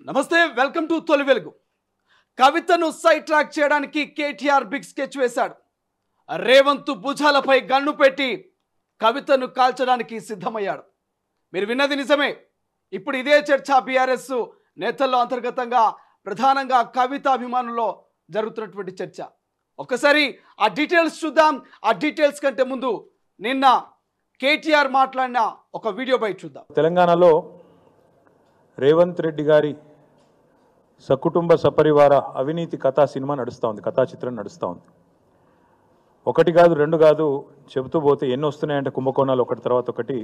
నమస్తే welcome to తొలి వెలుగు. కవితను సైడ్ ట్రాక్ చేయడానికి కేటీఆర్ బిగ్ స్కెచ్ వేశాడు. రేవంత్ భుజాలపై గన్ను పెట్టి కవితను కాల్చడానికి సిద్ధమయ్యాడు. మీరు విన్నది నిజమే. ఇప్పుడు ఇదే చర్చ బీఆర్ఎస్ నేతల్లో అంతర్గతంగా ప్రధానంగా కవిత అభిమానుల్లో జరుగుతున్నటువంటి చర్చ. ఒక్కసారి ఆ డీటెయిల్స్ చూద్దాం. ఆ డీటెయిల్స్ కంటే ముందు నిన్న కేటీఆర్ మాట్లాడిన ఒక వీడియో బయట చూద్దాం. తెలంగాణలో రేవంత్ రెడ్డి గారి సకుటుంబ సపరివార అవినీతి కథా సినిమా నడుస్తూ ఉంది, కథా చిత్రం నడుస్తూ ఉంది. ఒకటి కాదు రెండు కాదు చెబుతూ పోతే ఎన్ని వస్తున్నాయంటే కుంభకోణాలు ఒకటి తర్వాత ఒకటి.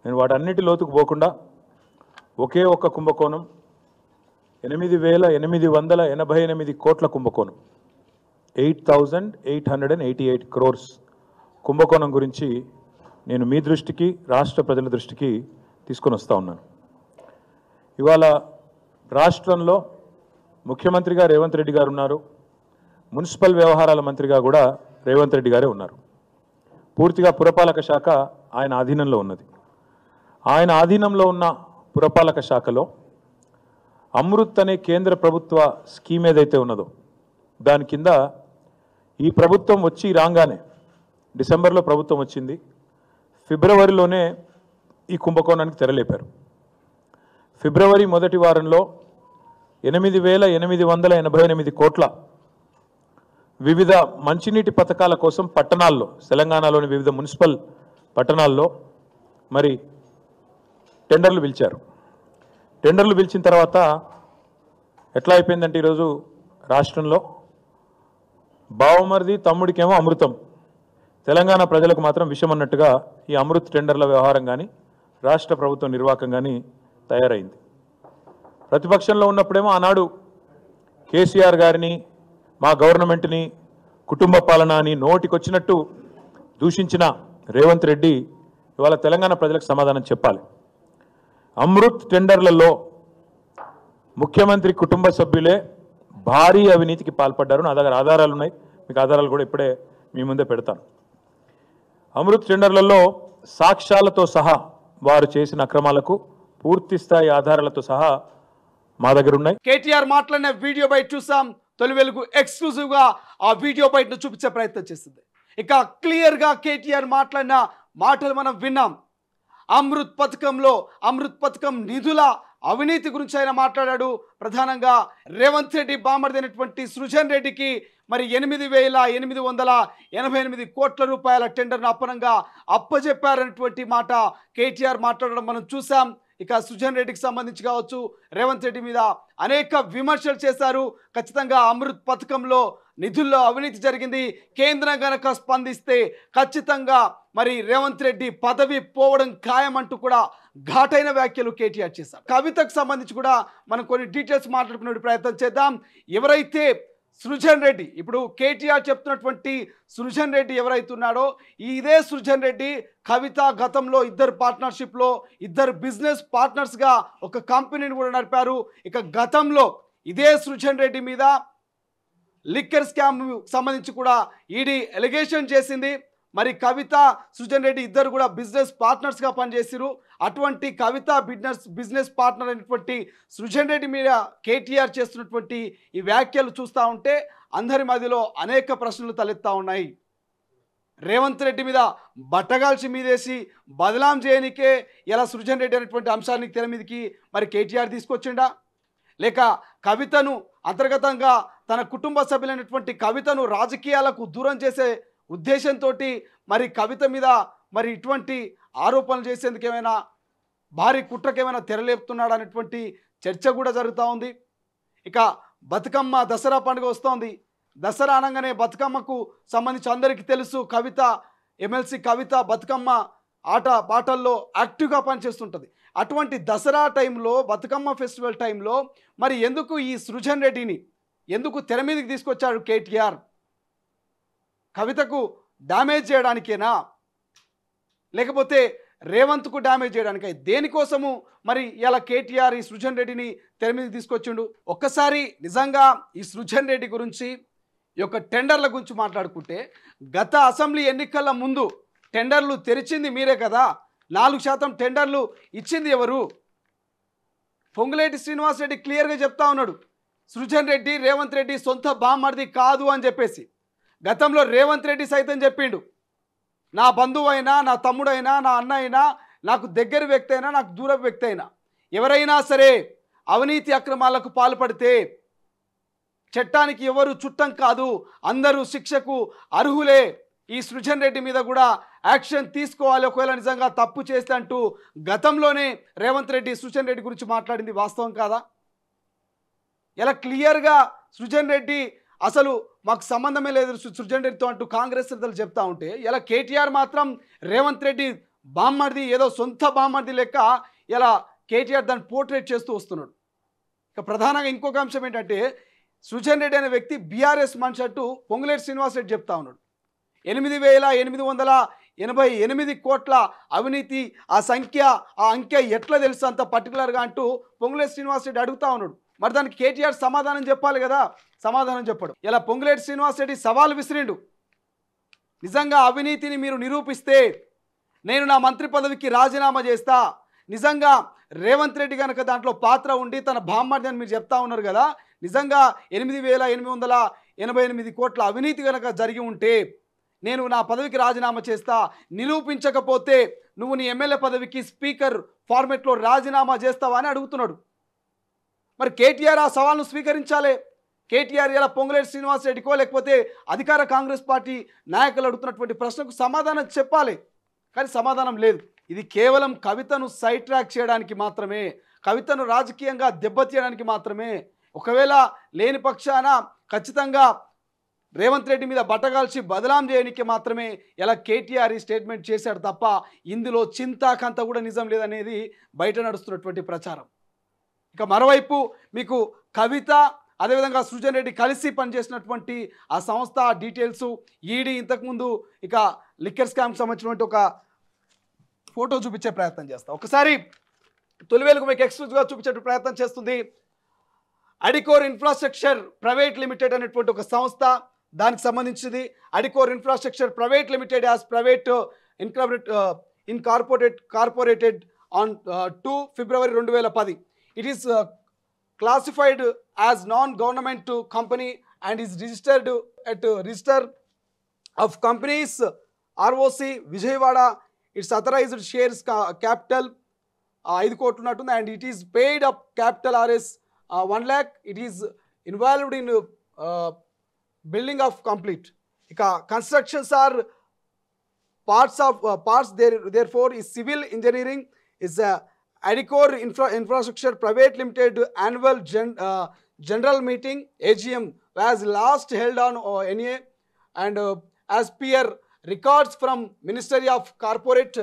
నేను వాటన్నిటి లోతుకు పోకుండా ఒకే ఒక్క కుంభకోణం 8,888 కోట్ల కుంభకోణం, 8,888 crores కుంభకోణం గురించి నేను మీ దృష్టికి రాష్ట్ర ప్రజల దృష్టికి తీసుకొని వస్తూ ఉన్నాను. ఇవాళ రాష్ట్రంలో ముఖ్యమంత్రిగా రేవంత్ రెడ్డి గారు ఉన్నారు, మున్సిపల్ వ్యవహారాల మంత్రిగా కూడా రేవంత్ రెడ్డి గారే ఉన్నారు. పూర్తిగా పురపాలక శాఖ ఆయన ఆధీనంలో ఉన్నది. ఆయన ఆధీనంలో ఉన్న పురపాలక శాఖలో అమృత్ అనే కేంద్ర ప్రభుత్వ స్కీమ్ ఏదైతే ఉన్నదో దాని కింద ఈ ప్రభుత్వం వచ్చి రాగానే, డిసెంబర్లో ప్రభుత్వం వచ్చింది, ఫిబ్రవరిలోనే ఈ కుంభకోణానికి తెరలేపారు. ఫిబ్రవరి మొదటి వారంలో 8,888 కోట్ల వివిధ మంచినీటి పథకాల కోసం పట్టణాల్లో, తెలంగాణలోని వివిధ మున్సిపల్ పట్టణాల్లో మరి టెండర్లు పిలిచారు. టెండర్లు పిలిచిన తర్వాత ఎట్లా అయిపోయిందంటే ఈరోజు రాష్ట్రంలో బావమరిది తమ్ముడికేమో అమృతం, తెలంగాణ ప్రజలకు మాత్రం విషం అన్నట్టుగా ఈ అమృత్ టెండర్ల వ్యవహారం కానీ రాష్ట్ర ప్రభుత్వ నిర్వాహకం కానీ తయారైంది. ప్రతిపక్షంలో ఉన్నప్పుడేమో ఆనాడు కేసీఆర్ గారిని, మా గవర్నమెంట్ని కుటుంబ పాలన అని నోటికొచ్చినట్టు దూషించిన రేవంత్ రెడ్డి ఇవాళ తెలంగాణ ప్రజలకు సమాధానం చెప్పాలి. అమృత్ టెండర్లలో ముఖ్యమంత్రి కుటుంబ సభ్యులే భారీ అవినీతికి పాల్పడ్డారు. నా దగ్గర ఆధారాలు ఉన్నాయి, మీకు ఆధారాలు కూడా ఇప్పుడే మీ ముందే పెడతాను. అమృత్ టెండర్లలో సాక్ష్యాలతో సహా వారు చేసిన అక్రమాలకు పూర్తి స్థాయి ఆధారాలతో సహా మా దగ్గర ఉన్నాయి. కేటీఆర్ మాట్లాడిన వీడియో బయట చూసాం. తొలి వెలుగు ఎక్స్క్లూజివ్ గా ఆ వీడియో బయటను చూపించే ప్రయత్నం చేస్తుంది. ఇక క్లియర్ గా కేటీఆర్ మాట్లాడిన మాటలు మనం విన్నాం. అమృత్ పథకం నిధుల అవినీతి గురించి ఆయన మాట్లాడాడు. ప్రధానంగా రేవంత్ రెడ్డి బామర్ది అయినటువంటి సృజన్ రెడ్డికి మరి 8,888 కోట్ల రూపాయల టెండర్ను అప్పనంగా అప్పజెప్పారనేటువంటి మాట కేటీఆర్ మాట్లాడడం మనం చూసాం. ఇక సృజన్ రెడ్డికి సంబంధించి కావచ్చు, రేవంత్ రెడ్డి మీద అనేక విమర్శలు చేశారు. ఖచ్చితంగా అమృత్ పథకంలో నిధుల్లో అవినీతి జరిగింది, కేంద్రం గనక స్పందిస్తే ఖచ్చితంగా మరి రేవంత్ రెడ్డి పదవి పోవడం ఖాయమంటూ కూడా ఘాటైన వ్యాఖ్యలు కేటీఆర్ చేశారు. కవితకు సంబంధించి కూడా మనం కొన్ని డీటెయిల్స్ మాట్లాడుకునే ప్రయత్నం చేద్దాం. ఎవరైతే సృజన్ రెడ్డి, ఇప్పుడు కేటీఆర్ చెప్తున్నటువంటి సృజన్ రెడ్డి ఎవరైతే ఉన్నాడో ఇదే సృజన్ రెడ్డి కవిత గతంలో ఇద్దరు పార్ట్నర్షిప్లో, ఇద్దరు బిజినెస్ పార్ట్నర్స్గా ఒక కంపెనీని కూడా నడిపారు. ఇక గతంలో ఇదే సృజన్ రెడ్డి మీద లిక్కర్ స్కామ్ సంబంధించి కూడా ఈడీ ఎలిగేషన్ చేసింది. మరి కవిత సృజన్ రెడ్డి ఇద్దరు కూడా బిజినెస్ పార్ట్నర్స్గా పనిచేసారు. అటువంటి కవిత బిజినెస్ పార్ట్నర్ అయినటువంటి సృజన్ రెడ్డి మీద కేటీఆర్ చేస్తున్నటువంటి ఈ వ్యాఖ్యలు చూస్తూ ఉంటే అందరి మధ్యలో అనేక ప్రశ్నలు తలెత్తా ఉన్నాయి. రేవంత్ రెడ్డి మీద బట్టగాల్చి మీదేసి బదలాం చేయనికే ఇలా సృజన్ రెడ్డి అనేటువంటి అంశాన్ని తెర మీదకి మరి కేటీఆర్ తీసుకొచ్చిండా, లేక కవితను అంతర్గతంగా తన కుటుంబ సభ్యులైనటువంటి కవితను రాజకీయాలకు దూరం చేసే ఉద్దేశంతో మరి కవిత మీద మరి ఇటువంటి ఆరోపణలు చేసేందుకు ఏమైనా భారీ కుట్రకేమైనా తెరలేపుతున్నాడు అనేటువంటి చర్చ కూడా జరుగుతూ ఉంది. ఇక బతుకమ్మ దసరా పండుగ వస్తోంది. దసరా అనగానే బతుకమ్మకు సంబంధించి అందరికీ తెలుసు, కవిత ఎమ్మెల్సీ కవిత బతుకమ్మ ఆట పాటల్లో యాక్టివ్గా పనిచేస్తుంటుంది. అటువంటి దసరా టైంలో, బతుకమ్మ ఫెస్టివల్ టైంలో మరి ఎందుకు ఈ సృజన్ రెడ్డిని ఎందుకు తెర మీదకి తీసుకొచ్చాడు కేటీఆర్? కవితకు డ్యామేజ్ చేయడానికేనా, లేకపోతే రేవంత్కు డ్యామేజ్ చేయడానికే? దేనికోసము మరి ఇలా కేటీఆర్ ఈ సృజన్ రెడ్డిని తెర మీదకి తీసుకొచ్చిండు? ఒక్కసారి నిజంగా ఈ సృజన్ రెడ్డి గురించి, ఈ యొక్క టెండర్ల గురించి మాట్లాడుకుంటే గత అసెంబ్లీ ఎన్నికల ముందు టెండర్లు తెరిచింది మీరే కదా, 4% టెండర్లు ఇచ్చింది ఎవరు? పొంగులేటి శ్రీనివాసరెడ్డి క్లియర్గా చెప్తా ఉన్నాడు, సృజన్ రెడ్డి రేవంత్ రెడ్డి సొంత బామ్మర్ది కాదు అని చెప్పేసి. గతంలో రేవంత్ రెడ్డి సైతం చెప్పిండు, నా బంధువు అయినా, నా తమ్ముడైనా, నా అన్న అయినా, నాకు దగ్గర వ్యక్తి అయినా, నాకు దూర వ్యక్తి అయినా, ఎవరైనా సరే అవినీతి అక్రమాలకు పాల్పడితే చట్టానికి ఎవరు చుట్టం కాదు, అందరూ శిక్షకు అర్హులే. ఈ సృజన్ రెడ్డి మీద కూడా యాక్షన్ తీసుకోవాలి ఒకవేళ నిజంగా తప్పు చేస్తే అంటూ గతంలోనే రేవంత్ రెడ్డి సృజన్ రెడ్డి గురించి మాట్లాడింది వాస్తవం కాదా? ఇలా క్లియర్గా సృజన్ రెడ్డి అసలు మాకు సంబంధమే లేదు సృజన్ రెడ్డితో అంటూ కాంగ్రెస్ నేతలు చెప్తా ఉంటే, ఇలా కేటీఆర్ మాత్రం రేవంత్ రెడ్డి బామ్మర్ది, ఏదో సొంత బామ్మర్ది లెక్క ఇలా కేటీఆర్ దాన్ని పోర్ట్రేట్ చేస్తూ వస్తున్నాడు. ఇక ప్రధానంగా ఇంకొక అంశం ఏంటంటే, సృజన్ రెడ్డి అనే వ్యక్తి బీఆర్ఎస్ మనిషి అంటూ పొంగులేటి శ్రీనివాసరెడ్డి చెప్తా ఉన్నాడు. 8,888 కోట్ల అవినీతి, ఆ అంకె ఎట్లా తెలుసు అంత పర్టికులర్గా అంటూ పొంగులేటి శ్రీనివాసరెడ్డి అడుగుతా ఉన్నాడు. మరి దానికి కేటీఆర్ సమాధానం చెప్పాలి కదా, సమాధానం చెప్పడు. ఇలా పొంగులేటి శ్రీనివాసరెడ్డి సవాల్ విసిరిండు, నిజంగా అవినీతిని మీరు నిరూపిస్తే నేను నా మంత్రి పదవికి రాజీనామా చేస్తా. నిజంగా రేవంత్ రెడ్డి కనుక దాంట్లో పాత్ర ఉండి తన బామ్మర్ది అని మీరు చెప్తా ఉన్నారు కదా, నిజంగా 8,888 కోట్ల అవినీతి కనుక జరిగి ఉంటే నేను నా పదవికి రాజీనామా చేస్తా, నిరూపించకపోతే నువ్వు నీ ఎమ్మెల్యే పదవికి స్పీకర్ ఫార్మెట్లో రాజీనామా చేస్తావా అని అడుగుతున్నాడు. మరి కేటీఆర్ ఆ సవాల్ను స్వీకరించాలి. కేటీఆర్ ఇలా పొంగులేటి శ్రీనివాసరెడ్డికో లేకపోతే అధికార కాంగ్రెస్ పార్టీ నాయకులు అడుగుతున్నటువంటి ప్రశ్నకు సమాధానం చెప్పాలి, కానీ సమాధానం లేదు. ఇది కేవలం కవితను సైడ్ ట్రాక్ చేయడానికి మాత్రమే, కవితను రాజకీయంగా దెబ్బతీయడానికి మాత్రమే. ఒకవేళ లేని పక్షాన ఖచ్చితంగా రేవంత్ రెడ్డి మీద బట్టగాల్చి బదలాం చేయడానికి మాత్రమే ఇలా కేటీఆర్ ఈ స్టేట్మెంట్ చేశాడు తప్ప ఇందులో చింతాకంత కూడా నిజం లేదనేది బయట నడుస్తున్నటువంటి ప్రచారం. ఇక మరోవైపు మీకు కవిత అదేవిధంగా సృజన్ రెడ్డి కలిసి పనిచేసినటువంటి ఆ సంస్థ డీటెయిల్స్ ఈడీ ఇంతకుముందు ఇక లిక్కర్ స్కామ్కి సంబంధించినటువంటి ఒక ఫోటో చూపించే ప్రయత్నం చేస్తా. ఒకసారి తొలివేలుకు మీకు ఎక్స్క్లూజివ్గా చూపించే ప్రయత్నం చేస్తుంది. అడికోర్ ఇన్ఫ్రాస్ట్రక్చర్ ప్రైవేట్ లిమిటెడ్ అనేటువంటి ఒక సంస్థ, దానికి సంబంధించింది. Adicor infrastructure private limited as private incorporated on 2 February 2010. It is classified as non-government company and is registered at Register of Companies ROC Vijayawada. Its authorized shares capital 5 కోట్లు ఉన్నట్టుంది, and it is paid up capital Rs 1 lakh. It is involved in building of complete. ఇక constructions are parts therefore is civil engineering is Adicor Infrastructure Private Limited annual general meeting AGM was last held on NA, and as per records from Ministry of Corporate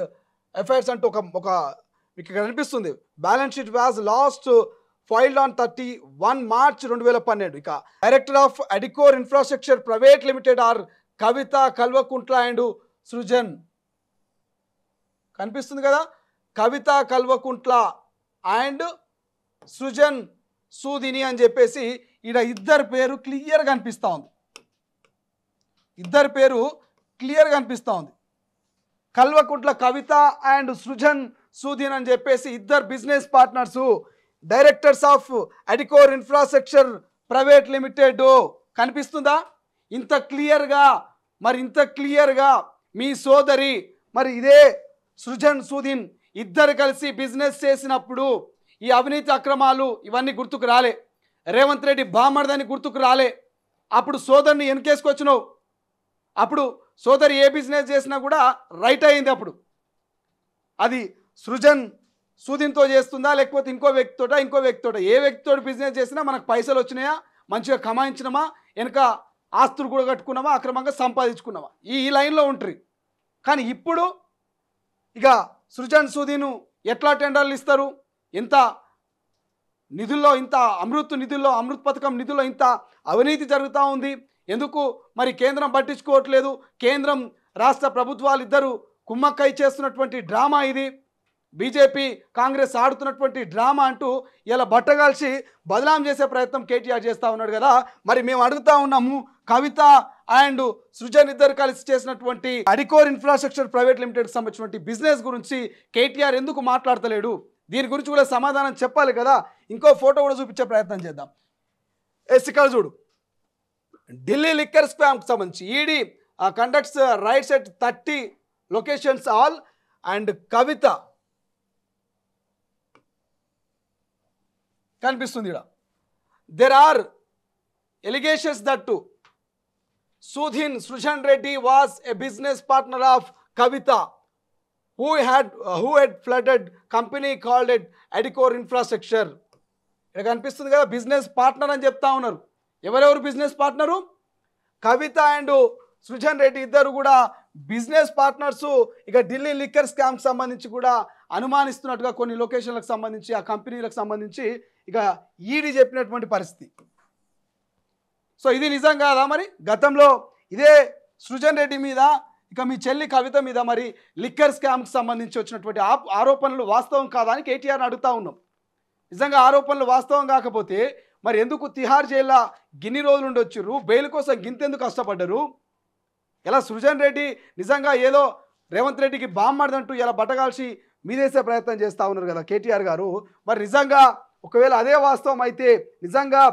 Affairs and మీకు కనిపిస్తుంది balance sheet was last filed on 31 March 2012. ఇక director of Adicor infrastructure private limited are Kavitha Kalvakuntla and Srujan. కనిపిస్తుంది కదా, కవిత Kalvakuntla and Srujan సూదిని అని చెప్పేసి ఈడ ఇద్దరు పేరు క్లియర్గా అనిపిస్తూ ఉంది. ఇద్దరు పేరు క్లియర్గా అనిపిస్తూ ఉంది. కల్వకుంట్ల కవిత అండ్ సృజన్ సూదిన్ అని చెప్పేసి ఇద్దరు business partners, directors of Adicor infrastructure private limited. కనిపిస్తుందా ఇంత క్లియర్గా? మరి ఇంత క్లియర్గా మీ సోదరి మరి ఇదే సృజన్ సూదిన్ ఇద్దరు కలిసి బిజినెస్ చేసినప్పుడు ఈ అవినీతి అక్రమాలు ఇవన్నీ గుర్తుకు రాలే, రేవంత్ రెడ్డి బామర్దని గుర్తుకు రాలే. అప్పుడు సోదరిని వెనకేసుకొచ్చినావు. అప్పుడు సోదరి ఏ బిజినెస్ చేసినా కూడా రైట్ అయింది. అప్పుడు అది సృజన్ సూదిన్తో చేస్తుందా లేకపోతే ఇంకో వ్యక్తితోట ఏ వ్యక్తితో బిజినెస్ చేసినా మనకు పైసలు వచ్చినాయా, మంచిగా కమాయించినామా, వెనక ఆస్తులు కూడా కట్టుకున్నామా, అక్రమంగా సంపాదించుకున్నామా, ఈ లైన్లో ఉంటారు. కానీ ఇప్పుడు ఇక సృజన్ సూదిను ఎట్లా టెండర్లు ఇస్తారు? ఇంత నిధుల్లో, ఇంత అమృత్ పథకం నిధుల్లో ఇంత అవినీతి జరుగుతూ ఉంది. ఎందుకు మరి కేంద్రం పట్టించుకోవట్లేదు? కేంద్రం రాష్ట్ర ప్రభుత్వాలు ఇద్దరు కుమ్మక్కై చేస్తున్నటువంటి డ్రామా ఇది. బీజేపీ కాంగ్రెస్ ఆడుతున్నటువంటి డ్రామా అంటూ ఇలా బట్టగాల్చి బదలాం చేసే ప్రయత్నం కేటీఆర్ చేస్తూ ఉన్నాడు కదా. మరి మేము అడుగుతా ఉన్నాము, కవిత అండ్ సృజన్ ఇద్దరు కలిసి చేసినటువంటి అడికోర్ ఇన్ఫ్రాస్ట్రక్చర్ ప్రైవేట్ లిమిటెడ్కి సంబంధించినటువంటి బిజినెస్ గురించి కేటీఆర్ ఎందుకు మాట్లాడతలేడు? దీని గురించి కూడా సమాధానం చెప్పాలి కదా. ఇంకో ఫోటో కూడా చూపించే ప్రయత్నం చేద్దాం. ఇక్కడ చూడు, ఢిల్లీ లిక్కర్ స్కామ్కి సంబంధించి ED conducts raids at 30 locations all and Kavitha కనిపిస్తుంది ఇక్కడ. There are allegations that to Sujhan Reddy was a business partner of Kavita who had flooded company called it Adicor Infrastructure. ఇక్కడ కనిపిస్తుంది కదా, బిజినెస్ పార్ట్నర్ అని చెప్తా ఉన్నారు. ఎవరెవరు business partner? Kavitha and Srujan Reddy ఇద్దరు కూడా బిజినెస్ పార్ట్నర్స్. ఇక ఢిల్లీ లిక్కర్ స్కామ్కి సంబంధించి కూడా అనుమానిస్తున్నట్టుగా కొన్ని లొకేషన్లకు సంబంధించి ఆ కంపెనీలకు సంబంధించి ఇక ఈడీ చెప్పినటువంటి పరిస్థితి. సో ఇది నిజం కాదా మరి? గతంలో ఇదే సృజన్ రెడ్డి మీద ఇక మీ చెల్లి కవిత మీద మరి లిక్కర్ స్కామ్కి సంబంధించి వచ్చినటువంటి ఆరోపణలు వాస్తవం కాదా అని కేటీఆర్ని అడుగుతా ఉన్నాం. నిజంగా ఆరోపణలు వాస్తవం కాకపోతే మరి ఎందుకు తిహార్ జైల్లో గిన్ని రోజులు ఉండొచ్చురు? బెయిల్ కోసం గింతెందుకు కష్టపడ్డరు? ఇలా సృజన్ రెడ్డి నిజంగా ఏదో రేవంత్ రెడ్డికి బామ్మర్దంటూ ఇలా బట్టగాల్చి మీదేసే ప్రయత్నం చేస్తూ ఉన్నారు కదా కేటీఆర్ గారు. మరి నిజంగా ఒకవేళ అదే వాస్తవం అయితే, నిజంగా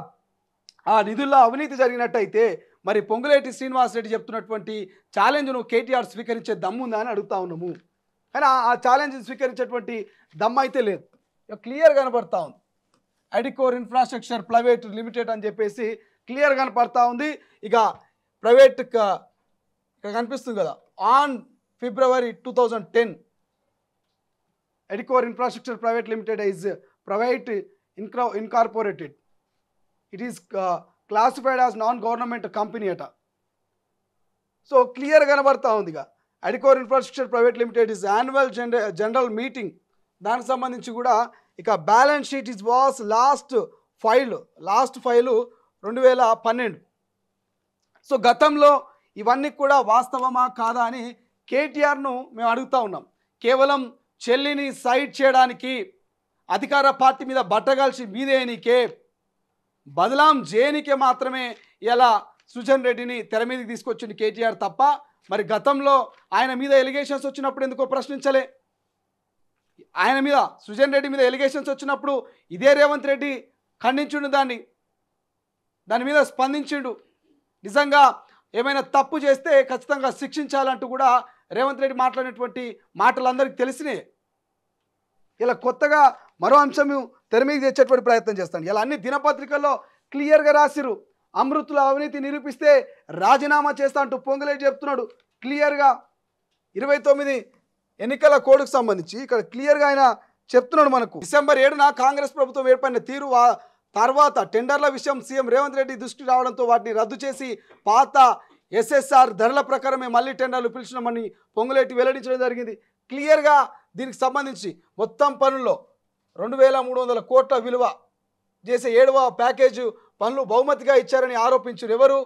ఆ నిధుల్లో అవినీతి జరిగినట్టయితే మరి పొంగులేటి శ్రీనివాసరెడ్డి చెప్తున్నటువంటి ఛాలెంజ్ను కేటీఆర్ స్వీకరించే దమ్ముందా అని అడుగుతా ఉన్నాము. కానీ ఆ ఛాలెంజ్ స్వీకరించేటువంటి దమ్ము అయితే లేదు. క్లియర్ కనపడతా ఉంది. అడికోర్ ఇన్ఫ్రాస్ట్రక్చర్ ప్రైవేట్ లిమిటెడ్ అని చెప్పేసి క్లియర్ కనపడతా ఉంది. ఇక ప్రైవేట్ ఇక్కడ కనిపిస్తుంది కదా, on February 2010 Adicor infrastructure private limited is private incorporated. It is classified as non government company అట. సో క్లియర్ కనబడతా ఉంది. ఇక Adicor infrastructure private limited is annual general meeting, దానికి సంబంధించి కూడా ఇక balance sheet is was last file 2012. So గతంలో ఇవన్నీ కూడా వాస్తవమా కాదా అని కేటీఆర్ను మేము అడుగుతూ ఉన్నాం. కేవలం చెల్లిని సైడ్ చేయడానికి, అధికార పార్టీ మీద బట్టగాల్చి మీదేనికే, బదలాం జేనికే మాత్రమే ఇలా సృజన్ రెడ్డిని తెర మీదకి తీసుకొచ్చింది కేటీఆర్ తప్ప మరి గతంలో ఆయన మీద ఎలిగేషన్స్ వచ్చినప్పుడు ఎందుకో ప్రశ్నించలే. ఆయన మీద సృజన్ రెడ్డి మీద ఎలిగేషన్స్ వచ్చినప్పుడు ఇదే రేవంత్ రెడ్డి ఖండించుండు, దాని మీద స్పందించిండు. నిజంగా ఏమైనా తప్పు చేస్తే ఖచ్చితంగా శిక్షించాలంటూ కూడా రేవంత్ రెడ్డి మాట్లాడినటువంటి మాటలు అందరికీ తెలిసినాయి. ఇలా కొత్తగా మరో అంశం తెర మీద తెచ్చేటువంటి ప్రయత్నం చేస్తాను. ఇలా అన్ని దినపత్రికల్లో క్లియర్గా రాసిరు. అమృతుల అవినీతి నిరూపిస్తే రాజీనామా చేస్తా అంటూ పొంగులేటి చెప్తున్నాడు క్లియర్గా. 29 ఎన్నికల కోడ్కు సంబంధించి ఇక్కడ క్లియర్గా ఆయన చెప్తున్నాడు మనకు. December 7న కాంగ్రెస్ ప్రభుత్వం ఏర్పడిన తీరు తర్వాత టెండర్ల విషయం సీఎం రేవంత్ రెడ్డి దృష్టికి రావడంతో వాటిని రద్దు చేసి పాత SSR ధరల ప్రకారమే మళ్ళీ టెండర్లు పిలిచినామని పొంగులేటి వెల్లడించడం జరిగింది. క్లియర్గా దీనికి సంబంధించి మొత్తం పనుల్లో 2300 కోట్ల విలువ చేసే 7వ ప్యాకేజ్ పనులు బహుమతిగా ఇచ్చారని ఆరోపించారు. ఎవరు?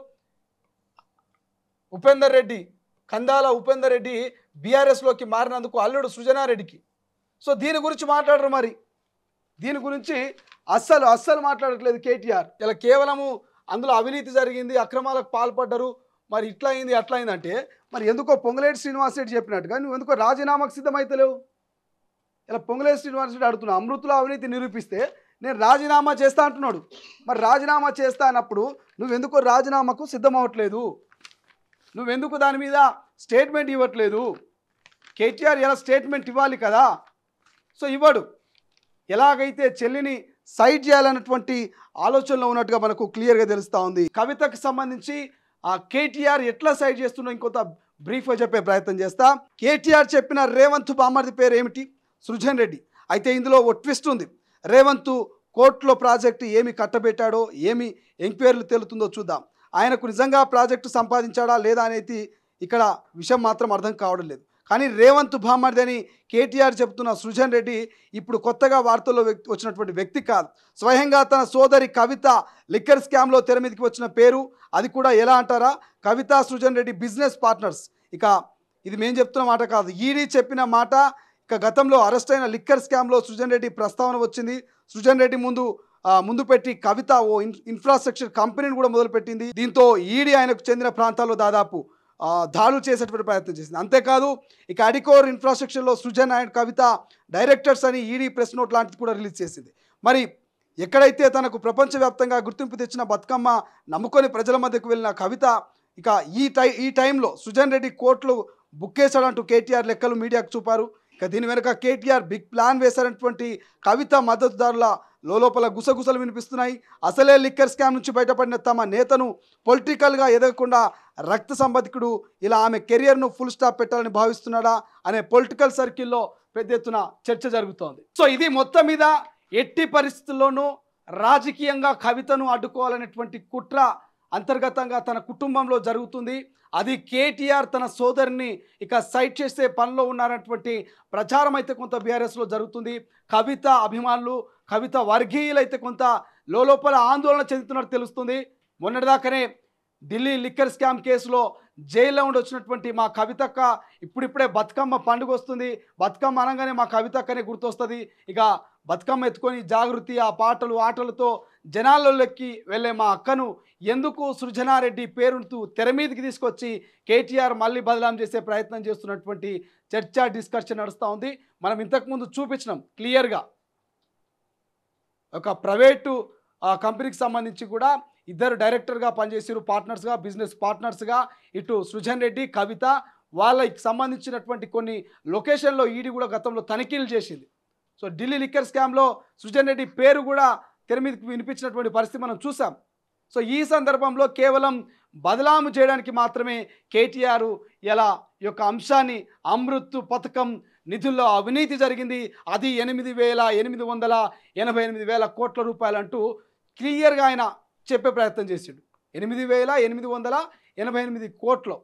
ఉపేందర్ రెడ్డి, కందాల ఉపేందర్ రెడ్డి బీఆర్ఎస్లోకి మారినందుకు అల్లుడు సృజనారెడ్డికి. సో దీని గురించి మాట్లాడరు. మరి దీని గురించి అస్సలు మాట్లాడట్లేదు కేటీఆర్. ఇలా కేవలము అందులో అవినీతి జరిగింది, అక్రమాలకు పాల్పడ్డరు, మరి ఇట్లా అయింది అట్లా అయిందంటే మరి ఎందుకో పొంగులేటి శ్రీనివాసరెడ్డి చెప్పినట్టుగా నువ్వు ఎందుకో రాజీనామాకు సిద్ధమైతలేవు? ఇలా పొంగులేటి శ్రీనివాసరెడ్డి అడుగుతున్నా, అమృతుల అవినీతి నిరూపిస్తే నేను రాజీనామా చేస్తా అంటున్నాడు. మరి రాజీనామా చేస్తా అన్నప్పుడు నువ్వెందుకో రాజీనామాకు సిద్ధమవ్వట్లేదు? నువ్వెందుకు దాని మీద స్టేట్మెంట్ ఇవ్వట్లేదు? కేటీఆర్ ఎలా స్టేట్మెంట్ ఇవ్వాలి కదా, సో ఇవ్వడు. ఎలాగైతే చెల్లిని సైడ్ చేయాలన్నటువంటి ఆలోచనలో ఉన్నట్టుగా మనకు క్లియర్గా తెలుస్తూ ఉంది. కవితకు సంబంధించి ఆ కేటీఆర్ ఎట్లా సైడ్ చేస్తున్నా ఇంకొంత బ్రీఫ్గా చెప్పే ప్రయత్నం చేస్తా. కేటీఆర్ చెప్పిన రేవంత్ బామ్మర్ది పేరు ఏమిటి? సృజన్ రెడ్డి. అయితే ఇందులో ఓ ట్విస్ట్ ఉంది. రేవంత్ కోర్టులో ప్రాజెక్టు ఏమి కట్టబెట్టాడో, ఏమి ఎంక్వైరీలు తేలుతుందో చూద్దాం. ఆయనకు నిజంగా ప్రాజెక్టు సంపాదించాడా లేదా అనేది ఇక్కడ విషయం మాత్రం అర్థం కావడం లేదు. కానీ రేవంత్ బామ్మర్ది అని కేటీఆర్ చెప్తున్న సృజన్ రెడ్డి ఇప్పుడు కొత్తగా వార్తల్లో వచ్చినటువంటి వ్యక్తి కాదు. స్వయంగా తన సోదరి కవిత లిక్కర్ స్కామ్లో తెర మీదకి వచ్చిన పేరు. అది కూడా ఎలా అంటారా, కవిత సృజన్ రెడ్డి బిజినెస్ పార్ట్నర్స్. ఇక ఇది మేము చెప్తున్న మాట కాదు, ఈడీ చెప్పిన మాట. ఇక గతంలో అరెస్ట్ అయిన లిక్కర్ స్కామ్లో సృజన్ రెడ్డి ప్రస్తావన వచ్చింది. సృజన్ రెడ్డి ముందు పెట్టి కవిత ఓ ఇన్ఫ్రాస్ట్రక్చర్ కంపెనీని కూడా మొదలుపెట్టింది. దీంతో ఈడీ ఆయనకు చెందిన ప్రాంతాల్లో దాదాపు దాడులు చేసేటువంటి ప్రయత్నం చేసింది. అంతేకాదు ఇక అడికోర్ ఇన్ఫ్రాస్ట్రక్చర్లో సృజన్ అండ్ కవిత డైరెక్టర్స్ అని ఈడీ ప్రెస్ నోట్ లాంటిది కూడా రిలీజ్ చేసింది. మరి ఎక్కడైతే తనకు ప్రపంచవ్యాప్తంగా గుర్తింపు తెచ్చిన బతుకమ్మ నమ్ముకొని ప్రజల మధ్యకు వెళ్ళిన కవిత ఇక ఈ టైంలో సుజన్ రెడ్డి కోర్టులు బుక్ చేశాడంటూ కేటీఆర్ లెక్కలు మీడియాకు చూపారు. ఇక దీని వెనుక కేటీఆర్ బిగ్ ప్లాన్ వేశారన్నటువంటి కవిత మద్దతుదారుల లోపల గుసగుసలు వినిపిస్తున్నాయి. అసలే లిక్కర్ స్కామ్ నుంచి బయటపడిన తమ నేతను పొలిటికల్గా ఎదగకుండా రక్త సంబంధికుడు ఇలా ఆమె కెరియర్ను ఫుల్ స్టాప్ పెట్టాలని భావిస్తున్నాడా అనే పొలిటికల్ సర్కిల్లో పెద్ద ఎత్తున చర్చ జరుగుతోంది. సో ఇది మొత్తం మీద ఎట్టి పరిస్థితుల్లోనూ రాజకీయంగా కవితను అడ్డుకోవాలనేటువంటి కుట్ర అంతర్గతంగా తన కుటుంబంలో జరుగుతుంది. అది కేటీఆర్ తన సోదరిని ఇక సైట్ చేసే పనిలో ఉన్నారన్నటువంటి ప్రచారం అయితే కొంత బీఆర్ఎస్లో జరుగుతుంది. కవిత అభిమానులు, కవిత వర్గీయులు అయితే కొంత లోపల ఆందోళన చెందుతున్నట్టు తెలుస్తుంది. మొన్నటిదాకానే ఢిల్లీ లిక్కర్ స్కామ్ కేసులో జైల్లో ఉండి వచ్చినటువంటి మా కవితక్క ఇప్పుడిప్పుడే బతుకమ్మ పండుగ వస్తుంది, బతుకమ్మ అనగానే మా కవితక్కనే గుర్తొస్తుంది. ఇక బతుకమ్మ ఎత్తుకొని జాగృతి ఆ పాటలు ఆటలతో జనాల్లోకి వెళ్ళే మా అక్కను ఎందుకు సృజనారెడ్డి పేరుతో తెర మీదకి తీసుకొచ్చి కేటీఆర్ మళ్ళీ బదలాం చేసే ప్రయత్నం చేస్తున్నటువంటి చర్చా డిస్కషన్ నడుస్తూ ఉంది. మనం ఇంతకుముందు చూపించినాం క్లియర్గా ఒక ప్రైవేటు కంపెనీకి సంబంధించి కూడా ఇద్దరు డైరెక్టర్గా పనిచేసారు, పార్ట్నర్స్గా, బిజినెస్ పార్ట్నర్స్గా. ఇటు సృజన్ రెడ్డి కవిత వాళ్ళకి సంబంధించినటువంటి కొన్ని లొకేషన్లో ఈడీ కూడా గతంలో తనిఖీలు చేసింది. సో ఢిల్లీ లిక్కర్ స్కామ్లో సృజన్ రెడ్డి పేరు కూడా తెర మీదకి వినిపించినటువంటి పరిస్థితి మనం చూసాం. సో ఈ సందర్భంలో కేవలం బదలాము చేయడానికి మాత్రమే కేటీఆర్ ఇలా ఈ యొక్క అంశాన్ని అమృత్ పథకం నిధుల్లో అవినీతి జరిగింది, అది 8,888,000 కోట్ల రూపాయలు అంటూ క్లియర్గా ఆయన చెప్పే ప్రయత్నం చేసాడు. 8,888 కోట్లు.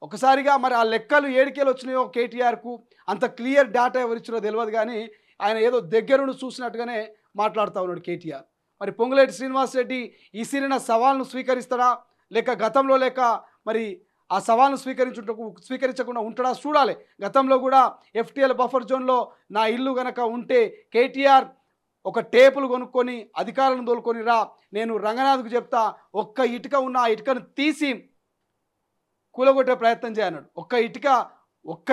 ఒకసారిగా మరి ఆ లెక్కలు ఏడికేలు వచ్చినాయో కేటీఆర్కు అంత క్లియర్ డేటా ఎవరిచ్చారో తెలియదు, కానీ ఆయన ఏదో దగ్గరుండి చూసినట్టుగానే మాట్లాడుతూ ఉన్నాడు కేటీఆర్. మరి పొంగులేటి శ్రీనివాసరెడ్డి ఈ సిరిన సవాల్ను స్వీకరిస్తాడా, లేక గతంలో లేక మరి ఆ సవాల్ను స్వీకరించకుండా ఉంటాడా చూడాలి. గతంలో కూడా FTL బఫర్ జోన్లో నా ఇల్లు గనక ఉంటే కేటీఆర్ ఒక టేపులు కొనుక్కొని అధికారులను తోలుకొని రా, నేను రంగనాథ్కు చెప్తా, ఒక్క ఇటుక ఉన్న ఆ ఇటుకను తీసి కూలగొట్టే ప్రయత్నం చేయన్నాడు. ఒక్క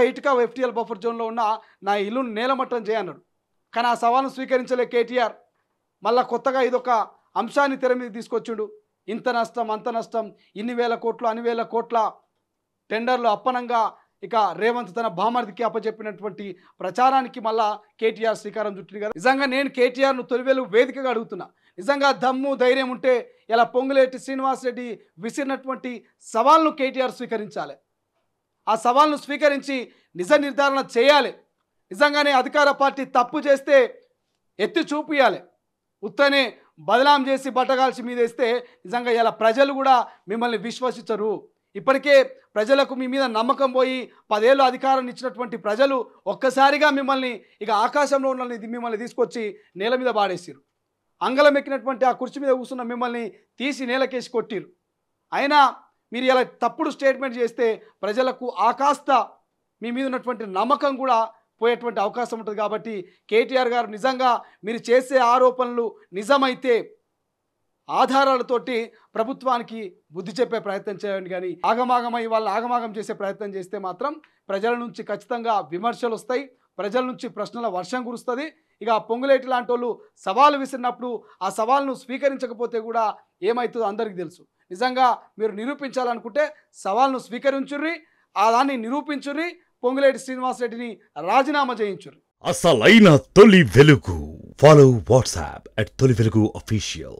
ఇటుక FTL బఫర్ జోన్లో ఉన్న నా ఇల్లును నేలమట్టం చేయన్నాడు. కానీ ఆ సవాల్ను స్వీకరించలే కేటీఆర్. మళ్ళా కొత్తగా ఇదొక అంశాన్ని తెర మీద తీసుకొచ్చిండు. ఇంత నష్టం అంత నష్టం, ఇన్ని వేల కోట్లు అన్ని వేల కోట్ల టెండర్లు అప్పనంగా ఇక రేవంత్ తన బామర్దికి అప్పచెప్పినటువంటి ప్రచారానికి మళ్ళా కేటీఆర్ శ్రీకారం చుట్టింది కదా. నిజంగా నేను కేటీఆర్ను తొలివేలు వేదికగా అడుగుతున్నా, నిజంగా దమ్ము ధైర్యం ఉంటే ఇలా పొంగులేటి శ్రీనివాసరెడ్డి విసిరినటువంటి సవాల్ను కేటీఆర్ స్వీకరించాలి. ఆ సవాల్ను స్వీకరించి నిజ నిర్ధారణ చేయాలి. నిజంగానే అధికార పార్టీ తప్పు చేస్తే ఎత్తి చూపియాలి. ఉత్తనే బదలాం చేసి బట్టగాల్చి మీదేస్తే నిజంగా ఇలా ప్రజలు కూడా మిమ్మల్ని విశ్వసించరు. ఇప్పటికే ప్రజలకు మీ మీద నమ్మకం పోయి 10 ఏళ్ళు అధికారాన్ని ఇచ్చినటువంటి ప్రజలు ఒక్కసారిగా మిమ్మల్ని ఇక ఆకాశంలో ఉన్న మిమ్మల్ని తీసుకొచ్చి నేల మీద పాడేసారు. అంగళం ఎక్కినటువంటి ఆ కుర్చీ మీద కూర్చున్న మిమ్మల్ని తీసి నేలకేసి కొట్టిరు. అయినా మీరు ఇలా తప్పుడు స్టేట్మెంట్ చేస్తే ప్రజలకు ఆకాస్త మీ మీద ఉన్నటువంటి నమ్మకం కూడా పోయేటువంటి అవకాశం ఉంటుంది. కాబట్టి కేటీఆర్ గారు నిజంగా మీరు చేసే ఆరోపణలు నిజమైతే ఆధారాలతోటి ప్రభుత్వానికి బుద్ధి చెప్పే ప్రయత్నం చేయండి. కానీ ఆగమాగమై వాళ్ళు ఆగమాగం చేసే ప్రయత్నం చేస్తే మాత్రం ప్రజల నుంచి ఖచ్చితంగా విమర్శలు వస్తాయి, ప్రజల నుంచి ప్రశ్నల వర్షం కురుస్తుంది. ఇక పొంగులేటి లాంటి వాళ్ళు సవాలు విసిరినప్పుడు ఆ సవాల్ను స్వీకరించకపోతే కూడా ఏమవుతుందో అందరికీ తెలుసు. నిజంగా మీరు నిరూపించాలనుకుంటే సవాల్ను స్వీకరించుర్రి, ఆ దాన్ని నిరూపించుర్రి, పొంగులేటి శ్రీనివాసరెడ్డిని రాజీనామా చేయించుర్రి. అసలైన తొలి వెలుగు. ఫాలో వాట్సాప్ @తొలి వెలుగు official.